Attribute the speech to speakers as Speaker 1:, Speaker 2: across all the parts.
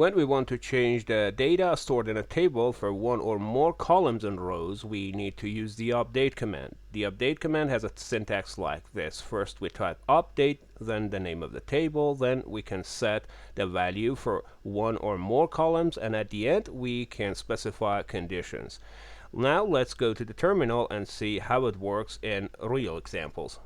Speaker 1: When we want to change the data stored in a table for one or more columns and rows, we need to use the update command. The update command has a syntax like this. First we type update, then the name of the table, then we can set the value for one or more columns, and at the end we can specify conditions. Now let's go to the terminal and see how it works in real examples.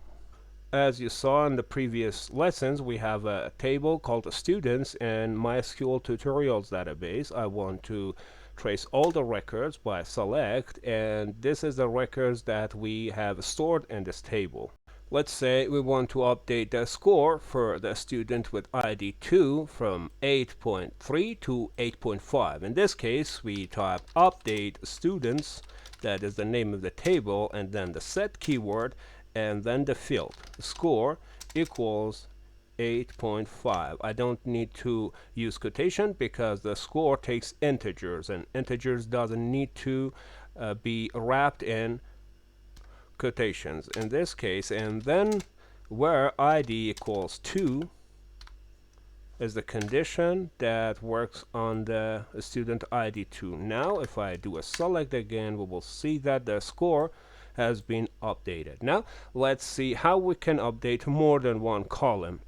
Speaker 1: As you saw in the previous lessons, we have a table called students in MySQL tutorials database. I want to trace all the records by select, and this is the records that we have stored in this table. Let's say we want to update the score for the student with ID 2 from 8.3 to 8.5. In this case, we type update students, that is the name of the table, and then the set keyword, and then the field score equals 8.5. I don't need to use quotation because the score takes integers, and integers doesn't need to be wrapped in quotations in this case. And then where ID equals 2 is the condition that works on the student ID 2. Now if I do a select again, we will see that the score has been updated. Now let's see how we can update more than one column.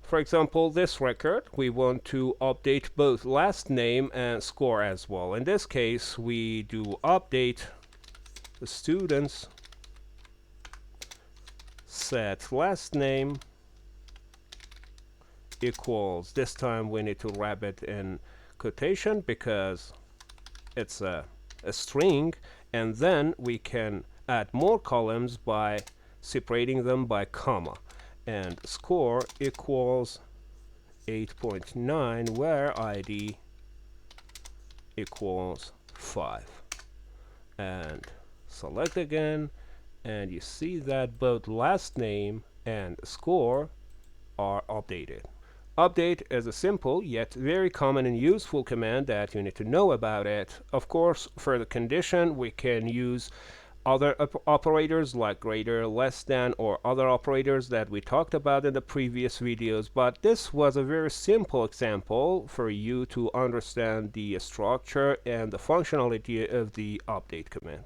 Speaker 1: For example, this record, we want to update both last name and score as well. In this case, we do update the students set last name equals, this time we need to wrap it in quotation because it's a string, and then we can add more columns by separating them by comma, and score equals 8.9 where ID equals 5, and select again, and you see that both last name and score are updated. Update is a simple yet very common and useful command that you need to know about it. Of course, for the condition, we can use other operators like greater, less than, or other operators that we talked about in the previous videos, but this was a very simple example for you to understand the structure and the functionality of the update command.